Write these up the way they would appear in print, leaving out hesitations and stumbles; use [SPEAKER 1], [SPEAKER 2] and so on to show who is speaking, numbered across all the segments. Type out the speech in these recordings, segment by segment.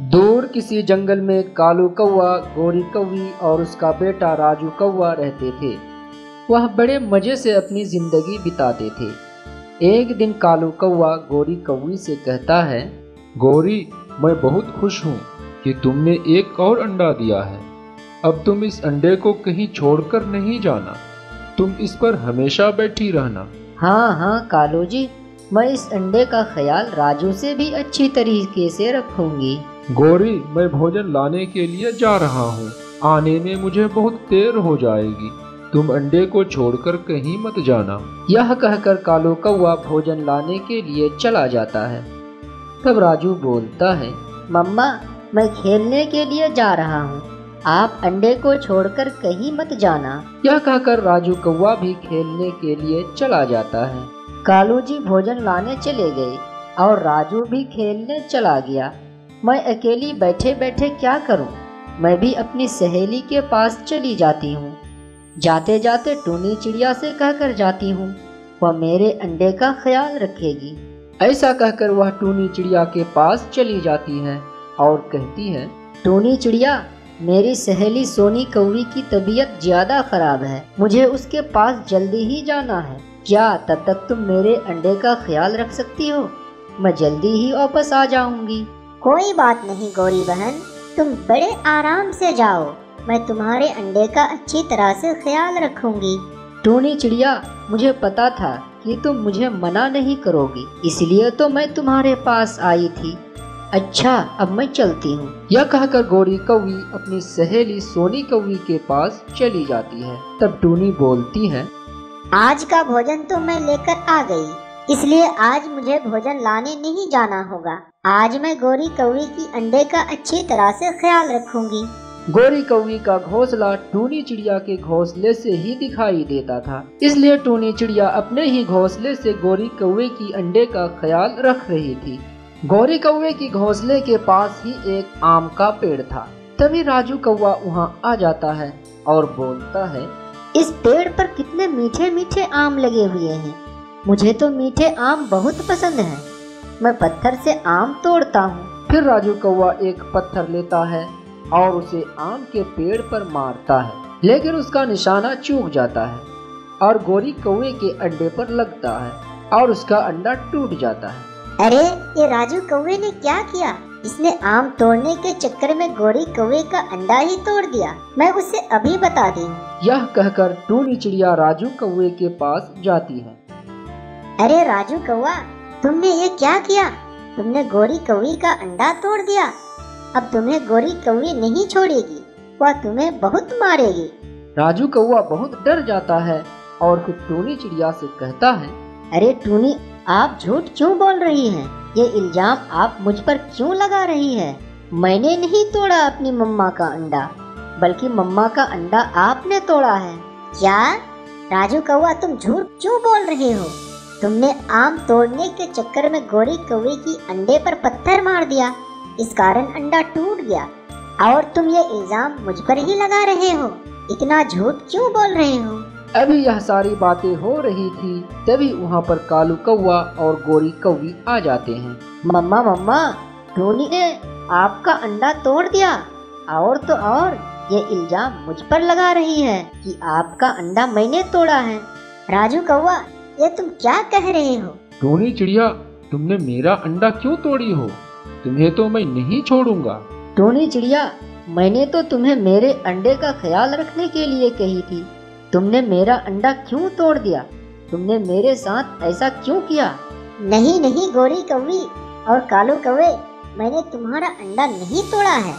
[SPEAKER 1] दूर किसी जंगल में कालू कौवा, गोरी कौवी और उसका बेटा राजू कौवा रहते थे। वह बड़े मजे से अपनी जिंदगी बिताते थे। एक दिन कालू कौवा गोरी कौवी से कहता है,
[SPEAKER 2] गोरी, मैं बहुत खुश हूँ कि तुमने एक और अंडा दिया है। अब तुम इस अंडे को कहीं छोड़कर नहीं जाना, तुम इस पर हमेशा बैठी रहना।
[SPEAKER 3] हाँ हाँ कालू जी, मैं इस अंडे का ख्याल राजू से भी अच्छी तरीके से रखूंगी।
[SPEAKER 2] गोरी, मैं भोजन लाने के लिए जा रहा हूँ, आने में मुझे बहुत देर हो जाएगी, तुम अंडे को छोड़कर कहीं मत जाना।
[SPEAKER 1] यह कहकर कालू कौवा भोजन लाने के लिए चला जाता है। तब राजू बोलता है,
[SPEAKER 3] मम्मा, मैं खेलने के लिए जा रहा हूँ, आप अंडे को छोड़कर कहीं मत जाना।
[SPEAKER 1] यह कहकर राजू कौवा भी खेलने के लिए चला जाता है।
[SPEAKER 3] कालू जी भोजन लाने चले गए और राजू भी खेलने चला गया। मैं अकेली बैठे बैठे क्या करूं? मैं भी अपनी सहेली के पास चली जाती हूँ। जाते जाते टूनी चिड़िया से कहकर जाती हूँ, वह मेरे अंडे का ख्याल रखेगी।
[SPEAKER 1] ऐसा कहकर वह टूनी चिड़िया के पास चली जाती है और कहती है,
[SPEAKER 3] टूनी चिड़िया, मेरी सहेली सोनी कौवी की तबीयत ज्यादा खराब है, मुझे उसके पास जल्दी ही जाना है। क्या तब तक तुम मेरे अंडे का ख्याल रख सकती हो? मैं जल्दी ही वापस आ जाऊंगी।
[SPEAKER 4] कोई बात नहीं गौरी बहन, तुम बड़े आराम से जाओ, मैं तुम्हारे अंडे का अच्छी तरह से ख्याल रखूंगी।
[SPEAKER 3] टूनी चिड़िया, मुझे पता था कि तुम मुझे मना नहीं करोगी, इसलिए तो मैं तुम्हारे पास आई थी। अच्छा, अब मैं चलती हूँ।
[SPEAKER 1] यह कहकर गोरी कौवी अपनी सहेली सोनी कौवी के पास चली जाती है। तब टूनी बोलती है,
[SPEAKER 4] आज का भोजन तो मैं लेकर आ गई, इसलिए आज मुझे भोजन लाने नहीं जाना होगा। आज मैं गोरी कौवी की अंडे का अच्छी तरह से ख्याल रखूंगी।
[SPEAKER 1] गोरी कौवी का घोंसला टूनी चिड़िया के घोंसले से ही दिखाई देता था, इसलिए टूनी चिड़िया अपने ही घोंसले से गोरी कौवे की अंडे का ख्याल रख रही थी। गोरी कौवे की घोंसले के पास ही एक आम का पेड़ था। तभी राजू कौवा वहाँ आ जाता है और बोलता है,
[SPEAKER 3] इस पेड़ पर कितने मीठे मीठे आम लगे हुए हैं, मुझे तो मीठे आम बहुत पसंद हैं। मैं पत्थर से आम तोड़ता हूँ।
[SPEAKER 1] फिर राजू कौवा एक पत्थर लेता है और उसे आम के पेड़ पर मारता है, लेकिन उसका निशाना चूक जाता है और गोरी कौवे के अंडे पर लगता है और उसका अंडा टूट जाता है।
[SPEAKER 4] अरे, ये राजू कौवे ने क्या किया? इसने आम तोड़ने के चक्कर में गोरी कौवे का अंडा ही तोड़ दिया। मैं उसे अभी बता दी।
[SPEAKER 1] यह कहकर टूनी चिड़िया राजू कौवे के पास जाती है।
[SPEAKER 4] अरे राजू कौवा, तुमने ये क्या किया? तुमने गोरी कौवी का अंडा तोड़ दिया। अब तुम्हें गोरी कौवी नहीं छोड़ेगी, वह तुम्हें बहुत मारेगी।
[SPEAKER 1] राजू कौवा बहुत डर जाता है और फिर टूनी चिड़िया से कहता है,
[SPEAKER 3] अरे टूनी, आप झूठ क्यों बोल रही हैं? ये इल्जाम आप मुझ पर क्यों लगा रही है? मैंने नहीं तोड़ा अपनी मम्मा का अंडा, बल्कि मम्मा का अंडा आपने तोड़ा है।
[SPEAKER 4] क्या? राजू कौवा, तुम झूठ क्यों बोल रहे हो? तुमने आम तोड़ने के चक्कर में गोरी कौवे की अंडे पर पत्थर मार दिया, इस कारण अंडा टूट गया, और तुम ये इल्जाम मुझ पर ही लगा रहे हो। इतना झूठ क्यों बोल रहे हो?
[SPEAKER 1] अभी यह सारी बातें हो रही थी, तभी वहाँ पर कालू कौवा और गोरी कौवी आ जाते हैं।
[SPEAKER 3] मम्मा मम्मा, टूनी ने आपका अंडा तोड़ दिया, और तो और ये इल्जाम मुझ पर लगा रही है कि आपका अंडा मैंने तोड़ा है।
[SPEAKER 4] राजू कौवा, ये तुम क्या कह रहे हो?
[SPEAKER 2] टूनी चिड़िया, तुमने मेरा अंडा क्यों तोड़ी हो? तुम्हें तो मैं नहीं छोड़ूंगा।
[SPEAKER 3] टूनी चिड़िया, मैंने तो तुम्हें मेरे अंडे का ख्याल रखने के लिए कही थी, तुमने मेरा अंडा क्यों तोड़ दिया? तुमने मेरे साथ ऐसा क्यों किया?
[SPEAKER 4] नहीं नहीं गोरी कौवी और कालू कौवे, मैंने तुम्हारा अंडा नहीं तोड़ा है,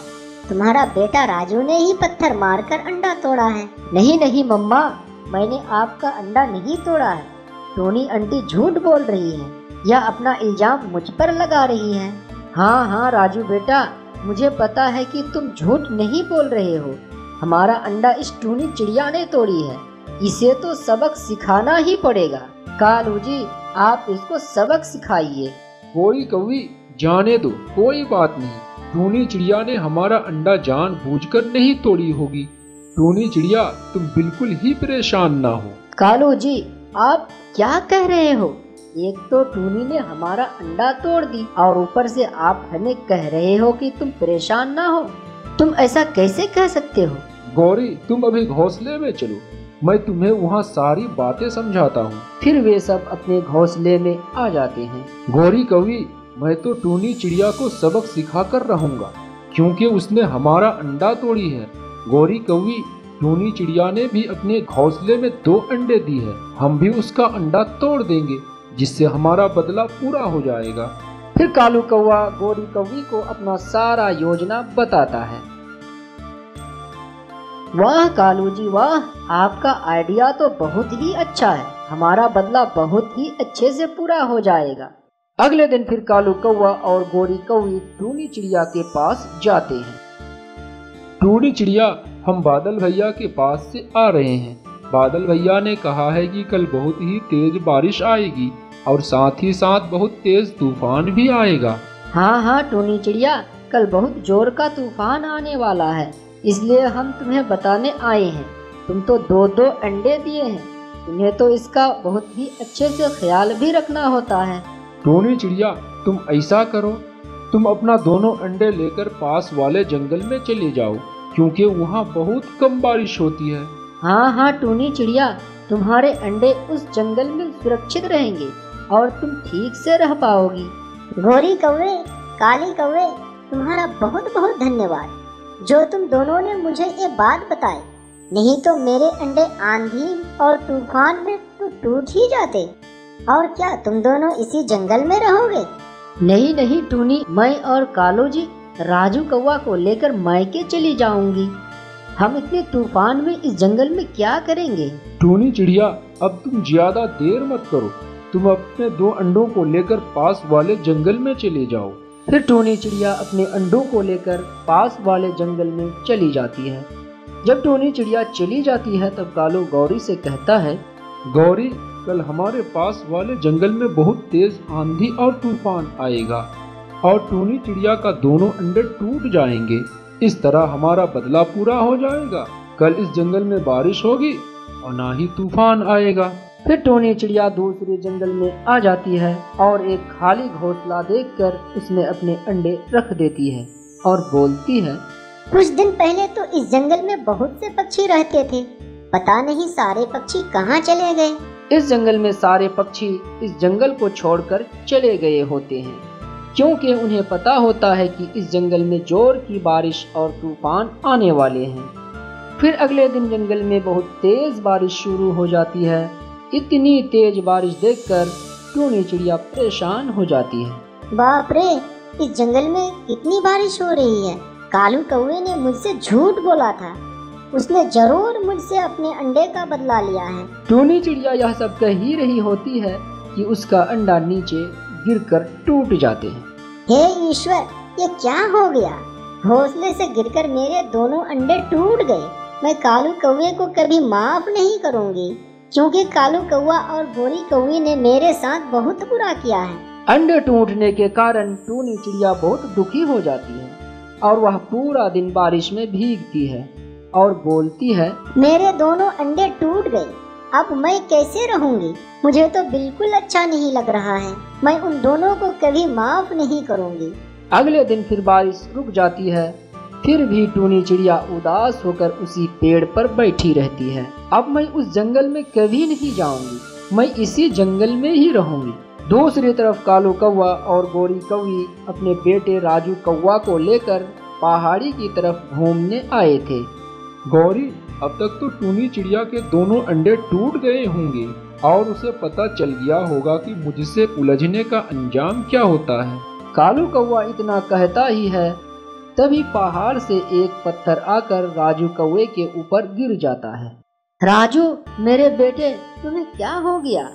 [SPEAKER 4] तुम्हारा बेटा राजू ने ही पत्थर मारकर अंडा तोड़ा है।
[SPEAKER 3] नहीं नहीं मम्मा, मैंने आपका अंडा नहीं तोड़ा है। टोनी आंटी झूठ बोल रही है या अपना इल्जाम मुझ पर लगा रही है। हाँ हाँ राजू बेटा, मुझे पता है कि तुम झूठ नहीं बोल रहे हो। हमारा अंडा इस टूनी चिड़िया ने तोड़ी है, इसे तो सबक सिखाना ही पड़ेगा। कालू जी, आप इसको सबक सिखाइए।
[SPEAKER 2] गोरी कौवी, जाने दो, कोई बात नहीं। टूनी चिड़िया ने हमारा अंडा जानबूझकर नहीं तोड़ी होगी। टूनी चिड़िया, तुम बिल्कुल ही परेशान ना हो।
[SPEAKER 3] कालू जी, आप क्या कह रहे हो? एक तो टूनी ने हमारा अंडा तोड़ दी और ऊपर से आप हमें कह रहे हो कि तुम परेशान ना हो। तुम ऐसा कैसे कह सकते हो?
[SPEAKER 2] गौरी, तुम अभी घोंसले में चलो, मैं तुम्हें वहाँ सारी बातें समझाता हूँ।
[SPEAKER 1] फिर वे सब अपने घोंसले में आ जाते हैं।
[SPEAKER 2] गौरी कौवी, मैं तो टूनी चिड़िया को सबक सिखा कर रहूंगा, क्योंकि उसने हमारा अंडा तोड़ी है। गौरी कौवी, टूनी चिड़िया ने भी अपने घोंसले में 2 अंडे दिए हैं, हम भी उसका अंडा तोड़ देंगे, जिससे हमारा बदला पूरा हो जाएगा।
[SPEAKER 1] फिर कालू कौवा गौरी कौवी को अपना सारा योजना बताता है।
[SPEAKER 3] वाह कालू जी वाह, आपका आइडिया तो बहुत ही अच्छा है। हमारा बदला बहुत ही अच्छे से पूरा हो जाएगा।
[SPEAKER 1] अगले दिन फिर कालू कौवा और गौरी कौवी टूनी चिड़िया के पास जाते हैं।
[SPEAKER 2] टूनी चिड़िया, हम बादल भैया के पास से आ रहे हैं। बादल भैया ने कहा है कि कल बहुत ही तेज बारिश आएगी और साथ ही साथ बहुत तेज तूफान भी आएगा।
[SPEAKER 3] हाँ टूनी चिड़िया, कल बहुत जोर का तूफान आने वाला है, इसलिए हम तुम्हें बताने आए हैं। तुम तो 2-2 अंडे दिए हैं, तुम्हें तो इसका बहुत ही अच्छे से ख्याल भी रखना होता है।
[SPEAKER 2] टूनी चिड़िया, तुम ऐसा करो, तुम अपना दोनों अंडे लेकर पास वाले जंगल में चले जाओ, क्योंकि वहाँ बहुत कम बारिश होती है।
[SPEAKER 3] हाँ टूनी चिड़िया, तुम्हारे अंडे उस जंगल में सुरक्षित रहेंगे और तुम ठीक से रह पाओगी।
[SPEAKER 4] गौरी कौवे, काली कौवे, तुम्हारा बहुत बहुत धन्यवाद जो तुम दोनों ने मुझे ये बात बताई, नहीं तो मेरे अंडे आंधी और तूफान में तो टूट ही जाते। और क्या तुम दोनों इसी जंगल में रहोगे?
[SPEAKER 3] नहीं टूनी, मैं और कालू जी राजू कौवा को लेकर मायके चली जाऊंगी। हम इतने तूफान में इस जंगल में क्या करेंगे?
[SPEAKER 2] टूनी चिड़िया, अब तुम ज्यादा देर मत करो, तुम अपने 2 अंडों को लेकर पास वाले जंगल में चले जाओ।
[SPEAKER 1] फिर टूनी चिड़िया अपने अंडों को लेकर पास वाले जंगल में चली जाती है। जब टूनी चिड़िया चली जाती है तब कालू गौरी से कहता है,
[SPEAKER 2] गौरी, कल हमारे पास वाले जंगल में बहुत तेज आंधी और तूफान आएगा और टूनी चिड़िया का दोनों अंडे टूट जाएंगे। इस तरह हमारा बदला पूरा हो जाएगा। कल इस जंगल में बारिश होगी और ना ही तूफान आएगा।
[SPEAKER 1] फिर टूनी चिड़िया दूसरे जंगल में आ जाती है और एक खाली घोंसला देखकर उसमें अपने अंडे रख देती है और बोलती है,
[SPEAKER 4] कुछ दिन पहले तो इस जंगल में बहुत से पक्षी रहते थे, पता नहीं सारे पक्षी कहाँ चले गए।
[SPEAKER 1] इस जंगल में सारे पक्षी इस जंगल को छोड़कर चले गए होते हैं, क्योंकि उन्हें पता होता है कि इस जंगल में जोर की बारिश और तूफान आने वाले हैं। फिर अगले दिन जंगल में बहुत तेज बारिश शुरू हो जाती है। इतनी तेज बारिश देखकर टूनी चिड़िया परेशान हो जाती है।
[SPEAKER 4] बाप रे, इस जंगल में कितनी बारिश हो रही है। कालू कौवे ने मुझसे झूठ बोला था, उसने जरूर मुझसे अपने अंडे का बदला लिया है।
[SPEAKER 1] टूनी चिड़िया यह सब कह ही रही होती है कि उसका अंडा नीचे गिरकर टूट जाते हैं।
[SPEAKER 4] हे ईश्वर, ये क्या हो गया? घोंसले से गिरकर मेरे दोनों अंडे टूट गए। मैं कालू कौवे को कभी माफ नहीं करूंगी, क्योंकि कालू कौवा और गौरी कौवी ने मेरे साथ बहुत बुरा किया है।
[SPEAKER 1] अंडे टूटने के कारण टूनी चिड़िया बहुत दुखी हो जाती है और वह पूरा दिन बारिश में भीगती है और बोलती है,
[SPEAKER 4] मेरे दोनों अंडे टूट गए, अब मैं कैसे रहूंगी? मुझे तो बिल्कुल अच्छा नहीं लग रहा है। मैं उन दोनों को कभी माफ नहीं करूंगी।
[SPEAKER 1] अगले दिन फिर बारिश रुक जाती है, फिर भी टूनी चिड़िया उदास होकर उसी पेड़ पर बैठी रहती है। अब मैं उस जंगल में कभी नहीं जाऊंगी, मैं इसी जंगल में ही रहूंगी। दूसरी तरफ कालू कौवा और गौरी कौवी अपने बेटे राजू कौवा को लेकर पहाड़ी की तरफ घूमने आए थे।
[SPEAKER 2] गौरी, अब तक तो टूनी चिड़िया के दोनों अंडे टूट गए होंगे और उसे पता चल गया होगा कि मुझसे उलझने का अंजाम क्या होता है।
[SPEAKER 1] कालू कौवा इतना कहता ही है, तभी पहाड़ से एक पत्थर आकर राजू कौवे के ऊपर गिर जाता है।
[SPEAKER 3] राजू, मेरे बेटे, तुम्हें क्या हो गया?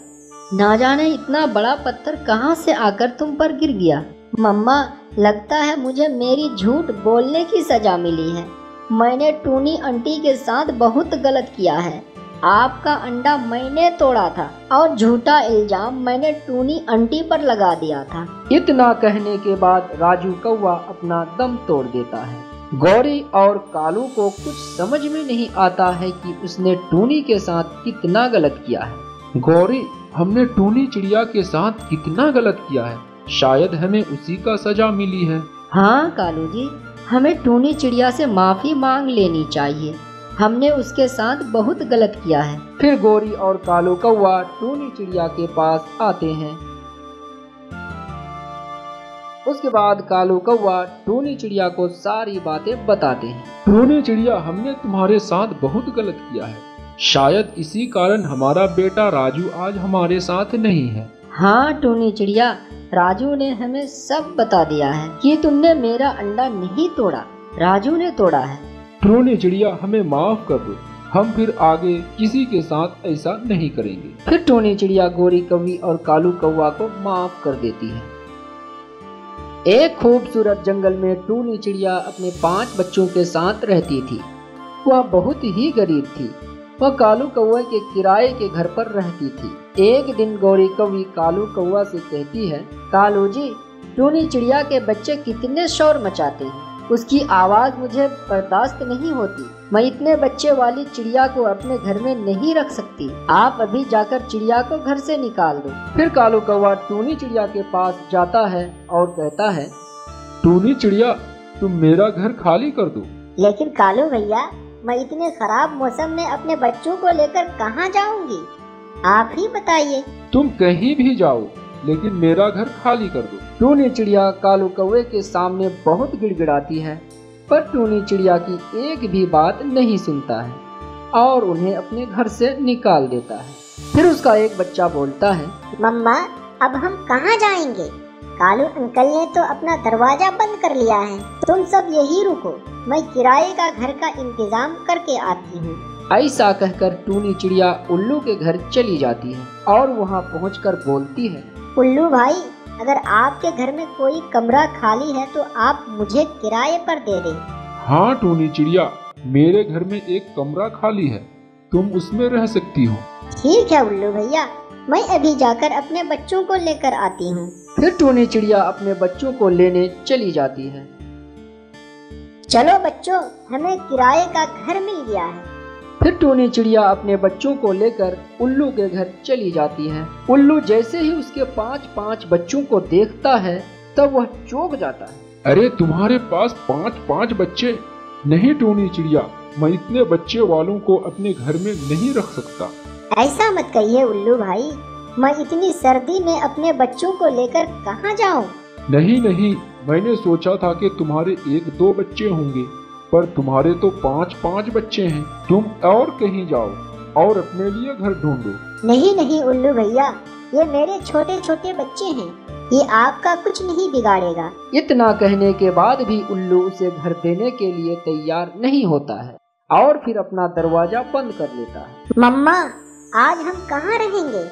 [SPEAKER 3] ना जाने इतना बड़ा पत्थर कहाँ से आकर तुम पर गिर गया।
[SPEAKER 4] मम्मा, लगता है मुझे मेरी झूठ बोलने की सजा मिली है। मैंने टूनी आंटी के साथ बहुत गलत किया है। आपका अंडा मैंने तोड़ा था और झूठा इल्जाम मैंने टूनी आंटी पर लगा दिया था।
[SPEAKER 1] इतना कहने के बाद राजू कौवा अपना दम तोड़ देता है। गौरी और कालू को कुछ समझ में नहीं आता है कि उसने टूनी के साथ कितना गलत किया है।
[SPEAKER 2] गौरी, हमने टूनी चिड़िया के साथ कितना गलत किया है। शायद हमें उसी का सजा मिली है।
[SPEAKER 3] हाँ कालू जी, हमें टूनी चिड़िया से माफी मांग लेनी चाहिए। हमने उसके साथ बहुत गलत किया है।
[SPEAKER 1] फिर गोरी और कालू कौवा टूनी चिड़िया के पास आते हैं। उसके बाद कालू कौवा टूनी चिड़िया को सारी बातें बताते हैं।
[SPEAKER 2] टूनी चिड़िया, हमने तुम्हारे साथ बहुत गलत किया है। शायद इसी कारण हमारा बेटा राजू आज हमारे साथ नहीं है।
[SPEAKER 3] हाँ टूनी चिड़िया, राजू ने हमें सब बता दिया है कि तुमने मेरा अंडा नहीं तोड़ा, राजू ने तोड़ा है।
[SPEAKER 2] टूनी चिड़िया, हमें माफ कर दो। हम फिर आगे किसी के साथ ऐसा नहीं करेंगे।
[SPEAKER 1] फिर टूनी चिड़िया गोरी कौवी और कालू कौवा को माफ कर देती है। एक खूबसूरत जंगल में टूनी चिड़िया अपने 5 बच्चों के साथ रहती थी। वह बहुत ही गरीब थी। वह कालू कौवे के किराए के घर पर रहती थी। एक दिन गोरी कौवी कालू कौवा से कहती है,
[SPEAKER 3] कालू जी, टूनी चिड़िया के बच्चे कितने शोर मचाते हैं। उसकी आवाज मुझे बर्दाश्त नहीं होती। मैं इतने बच्चे वाली चिड़िया को अपने घर में नहीं रख सकती। आप अभी जाकर चिड़िया को घर से निकाल दो।
[SPEAKER 1] फिर कालू कौवा टूनी चिड़िया के पास जाता है और कहता है,
[SPEAKER 2] टूनी चिड़िया, तुम मेरा घर खाली कर दो।
[SPEAKER 4] लेकिन कालू भैया, मैं इतने खराब मौसम में अपने बच्चों को लेकर कहाँ जाऊंगी? आप ही बताइए।
[SPEAKER 2] तुम कहीं भी जाओ, लेकिन मेरा घर खाली कर दो।
[SPEAKER 1] टूनी चिड़िया कालू कौवे के सामने बहुत गिड़गिड़ाती है, पर टूनी चिड़िया की एक भी बात नहीं सुनता है और उन्हें अपने घर से निकाल देता है। फिर उसका एक बच्चा बोलता है,
[SPEAKER 4] मम्मा, अब हम कहाँ जाएंगे? कालू अंकल ने तो अपना दरवाजा बंद कर लिया है। तुम सब यही रुको, मैं किराए का घर का इंतजाम करके आती हूँ।
[SPEAKER 1] ऐसा कहकर टूनी चिड़िया उल्लू के घर चली जाती है और वहाँ पहुँचकर बोलती है,
[SPEAKER 4] उल्लू भाई, अगर आपके घर में कोई कमरा खाली है तो आप मुझे किराए पर दे दें।
[SPEAKER 2] हाँ टूनी चिड़िया, मेरे घर में एक कमरा खाली है, तुम उसमें रह सकती हो।
[SPEAKER 4] ठीक है उल्लू भैया, मैं अभी जाकर अपने बच्चों को लेकर आती हूँ।
[SPEAKER 1] फिर टूनी चिड़िया अपने बच्चों को लेने चली जाती है।
[SPEAKER 4] चलो बच्चों, हमें किराए का घर मिल गया है।
[SPEAKER 1] फिर टूनी चिड़िया अपने बच्चों को लेकर उल्लू के घर चली जाती है। उल्लू जैसे ही उसके 5 बच्चों को देखता है तब वह चौंक जाता है।
[SPEAKER 2] अरे तुम्हारे पास 5 बच्चे? नहीं टूनी चिड़िया, मैं इतने बच्चे वालों को अपने घर में नहीं रख सकता।
[SPEAKER 4] ऐसा मत कहिए उल्लू भाई, मैं इतनी सर्दी में अपने बच्चों को लेकर कहाँ जाऊँ?
[SPEAKER 2] नहीं, मैंने सोचा था कि तुम्हारे 1-2 बच्चे होंगे, पर तुम्हारे तो 5 बच्चे हैं। तुम और कहीं जाओ और अपने लिए घर ढूंढो।
[SPEAKER 4] नहीं उल्लू भैया, ये मेरे छोटे छोटे बच्चे हैं, ये आपका कुछ नहीं बिगाड़ेगा।
[SPEAKER 1] इतना कहने के बाद भी उल्लू उसे घर देने के लिए तैयार नहीं होता है और फिर अपना दरवाजा बंद कर लेता है।
[SPEAKER 4] मम्मा, आज हम कहाँ रहेंगे?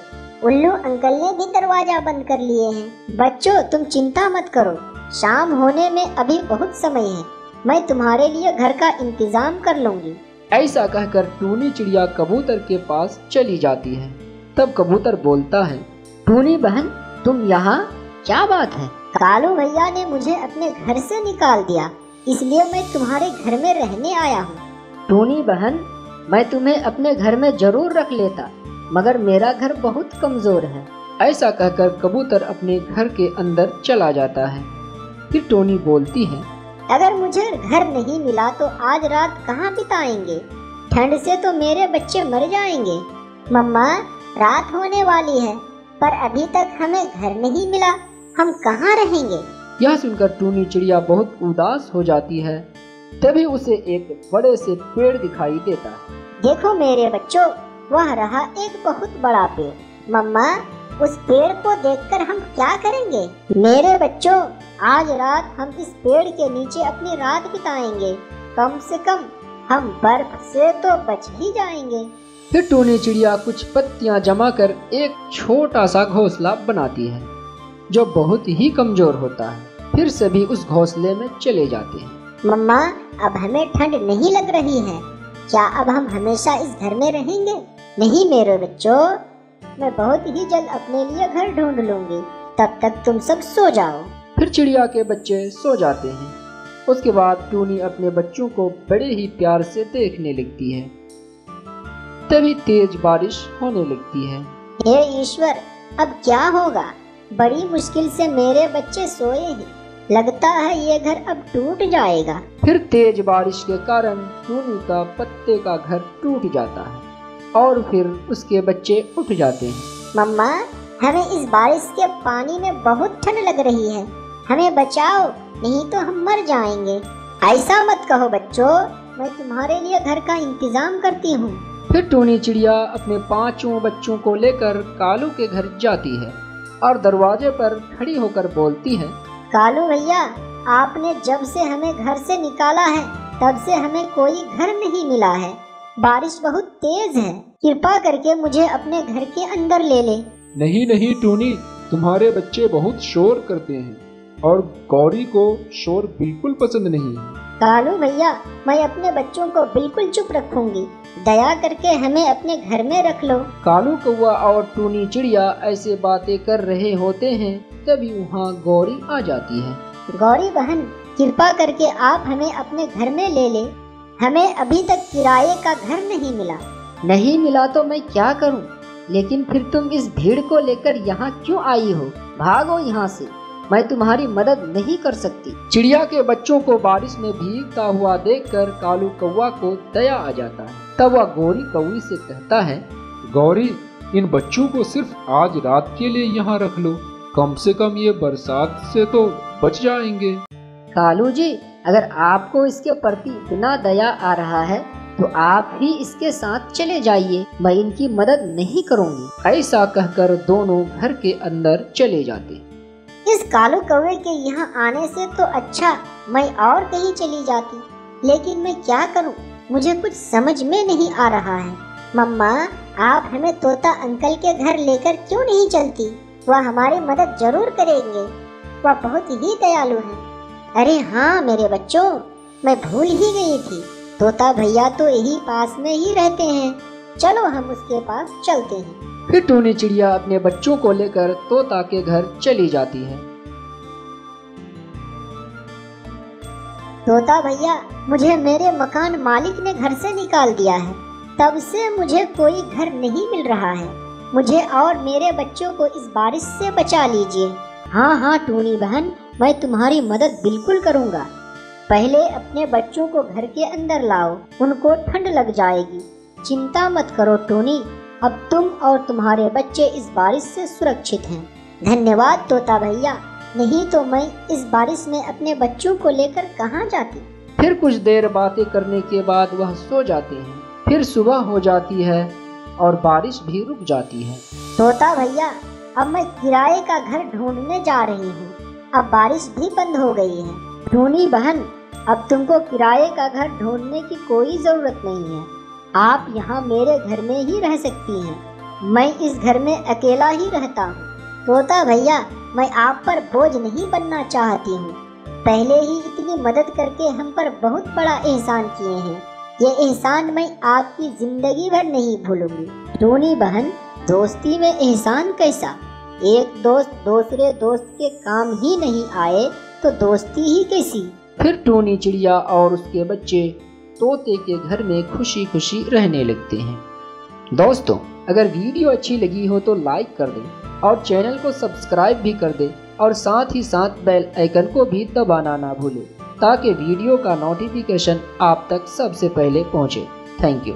[SPEAKER 4] उल्लू अंकल ने भी दरवाजा बंद कर लिए हैं। बच्चों, तुम चिंता मत करो, शाम होने में अभी बहुत समय है, मैं तुम्हारे लिए घर का इंतजाम कर लूंगी।
[SPEAKER 1] ऐसा कहकर टूनी चिड़िया कबूतर के पास चली जाती है। तब कबूतर बोलता है,
[SPEAKER 3] टूनी बहन, तुम यहाँ? क्या बात है?
[SPEAKER 4] कालू भैया ने मुझे अपने घर से निकाल दिया, इसलिए मैं तुम्हारे घर में रहने आया हूँ।
[SPEAKER 3] टूनी बहन, मैं तुम्हें अपने घर में जरूर रख लेता, मगर मेरा घर बहुत कमजोर है।
[SPEAKER 1] ऐसा कहकर कबूतर अपने घर के अंदर चला जाता है। फिर टोनी बोलती है,
[SPEAKER 4] अगर मुझे घर नहीं मिला तो आज रात कहाँ बिताएंगे? ठंड से तो मेरे बच्चे मर जाएंगे। मम्मा, रात होने वाली है, पर अभी तक हमें घर नहीं मिला, हम कहाँ रहेंगे?
[SPEAKER 1] यह सुनकर टूनी चिड़िया बहुत उदास हो जाती है। तभी उसे एक बड़े से पेड़ दिखाई देता है।
[SPEAKER 4] देखो मेरे बच्चों, वह रहा एक बहुत बड़ा पेड़। मम्मा, उस पेड़ को देखकर हम क्या करेंगे? मेरे बच्चों, आज रात हम इस पेड़ के नीचे अपनी रात बिताएंगे। कम से कम हम बर्फ से तो बच ही जाएंगे।
[SPEAKER 1] फिर टूनी चिड़िया कुछ पत्तियां जमा कर एक छोटा सा घोंसला बनाती है जो बहुत ही कमजोर होता है। फिर सभी उस घोंसले में चले जाते हैं।
[SPEAKER 4] मम्मा, अब हमें ठंड नहीं लग रही है, क्या अब हम हमेशा इस घर में रहेंगे? नहीं मेरे बच्चों, मैं बहुत ही जल्द अपने लिए घर ढूंढ लूंगी, तब तक तुम सब सो जाओ।
[SPEAKER 1] फिर चिड़िया के बच्चे सो जाते हैं। उसके बाद टूनी अपने बच्चों को बड़े ही प्यार से देखने लगती है। तभी तेज बारिश होने लगती है।
[SPEAKER 4] हे ईश्वर, अब क्या होगा? बड़ी मुश्किल से मेरे बच्चे सोए हैं। लगता है ये घर अब टूट जाएगा।
[SPEAKER 1] फिर तेज बारिश के कारण टूनी का पत्ते का घर टूट जाता है और फिर उसके बच्चे उठ जाते हैं।
[SPEAKER 4] मम्मा, हमें इस बारिश के पानी में बहुत ठंड लग रही है। हमें बचाओ, नहीं तो हम मर जाएंगे। ऐसा मत कहो बच्चों, मैं तुम्हारे लिए घर का इंतजाम करती हूँ।
[SPEAKER 1] फिर टूनी चिड़िया अपने 5 बच्चों को लेकर कालू के घर जाती है और दरवाजे पर खड़ी होकर बोलती है,
[SPEAKER 4] कालू भैया, आपने जब से हमें घर से निकाला है तब से हमें कोई घर नहीं मिला है। बारिश बहुत तेज है, कृपा करके मुझे अपने घर के अंदर ले ले।
[SPEAKER 2] नहीं नहीं टूनी, तुम्हारे बच्चे बहुत शोर करते हैं और गौरी को शोर बिल्कुल पसंद नहीं है।
[SPEAKER 4] कालू भैया, मैं अपने बच्चों को बिल्कुल चुप रखूंगी। दया करके हमें अपने घर में रख लो।
[SPEAKER 1] कालू कौवा और टूनी चिड़िया ऐसे बातें कर रहे होते हैं, तभी वहाँ गौरी आ जाती है।
[SPEAKER 4] गौरी बहन, कृपा करके आप हमें अपने घर में ले ले। हमें अभी तक किराए का घर नहीं मिला।
[SPEAKER 3] नहीं मिला तो मैं क्या करूं? लेकिन फिर तुम इस भीड़ को लेकर यहाँ क्यों आई हो? भागो यहाँ से, मैं तुम्हारी मदद नहीं कर सकती।
[SPEAKER 1] चिड़िया के बच्चों को बारिश में भीगता हुआ देखकर कालू कौवा को दया आ जाता है। तब वह गौरी कौवी से कहता है,
[SPEAKER 2] गौरी, इन बच्चों को सिर्फ आज रात के लिए यहाँ रख लो। कम से कम ये बरसात से तो बच जाएंगे।
[SPEAKER 3] कालू जी, अगर आपको इसके प्रति इतना दया आ रहा है तो आप ही इसके साथ चले जाइए, मैं इनकी मदद नहीं करूँगी।
[SPEAKER 1] ऐसा कहकर दोनों घर के अंदर चले जाते।
[SPEAKER 4] इस कालू कौवे के यहाँ आने से तो अच्छा मैं और कहीं चली जाती, लेकिन मैं क्या करूँ? मुझे कुछ समझ में नहीं आ रहा है। मम्मा, आप हमें तोता अंकल के घर लेकर क्यों नहीं चलती? वह हमारी मदद जरूर करेंगे। वह बहुत ही दयालु हैं। अरे हाँ मेरे बच्चों, मैं भूल ही गई थी। तोता भैया तो यही पास में ही रहते हैं। चलो हम उसके पास चलते हैं।
[SPEAKER 1] फिर टूनी चिड़िया अपने बच्चों को लेकर तोता के घर चली जाती है।
[SPEAKER 4] तोता भैया, मुझे मेरे मकान मालिक ने घर से निकाल दिया है। तब से मुझे कोई घर नहीं मिल रहा है। मुझे और मेरे बच्चों को इस बारिश से बचा लीजिए।
[SPEAKER 3] हाँ हाँ टूनी बहन, मैं तुम्हारी मदद बिल्कुल करूँगा।
[SPEAKER 4] पहले अपने बच्चों को घर के अंदर लाओ, उनको ठंड लग जाएगी।
[SPEAKER 3] चिंता मत करो टोनी, अब तुम और तुम्हारे बच्चे इस बारिश से सुरक्षित हैं।
[SPEAKER 4] धन्यवाद तोता भैया, नहीं तो मैं इस बारिश में अपने बच्चों को लेकर कहाँ जाती।
[SPEAKER 1] फिर कुछ देर बातें करने के बाद वह सो जाते हैं। फिर सुबह हो जाती है और बारिश भी रुक जाती है।
[SPEAKER 4] तोता भैया, अब मैं किराए का घर ढूंढने जा रही हूँ। अब बारिश भी बंद हो गई है।
[SPEAKER 3] टूनी बहन, अब तुमको किराए का घर ढूंढने की कोई जरूरत नहीं है। आप यहाँ मेरे घर में ही रह सकती हैं।
[SPEAKER 4] मैं इस घर में अकेला ही रहता हूँ। तोता भैया, मैं आप पर बोझ नहीं बनना चाहती हूँ। पहले ही इतनी मदद करके हम पर बहुत बड़ा एहसान किए हैं। ये एहसान मैं आपकी जिंदगी भर नहीं भूलूंगी।
[SPEAKER 3] टूनी बहन, दोस्ती में एहसान कैसा?
[SPEAKER 4] एक दोस्त दूसरे दोस्त के काम ही नहीं आए तो दोस्ती ही कैसी?
[SPEAKER 1] फिर टूनी चिड़िया और उसके बच्चे तोते के घर में खुशी खुशी रहने लगते हैं। दोस्तों, अगर वीडियो अच्छी लगी हो तो लाइक कर दें और चैनल को सब्सक्राइब भी कर दें और साथ ही साथ बेल आइकन को भी दबाना ना भूलें ताकि वीडियो का नोटिफिकेशन आप तक सबसे पहले पहुंचे। Thank you.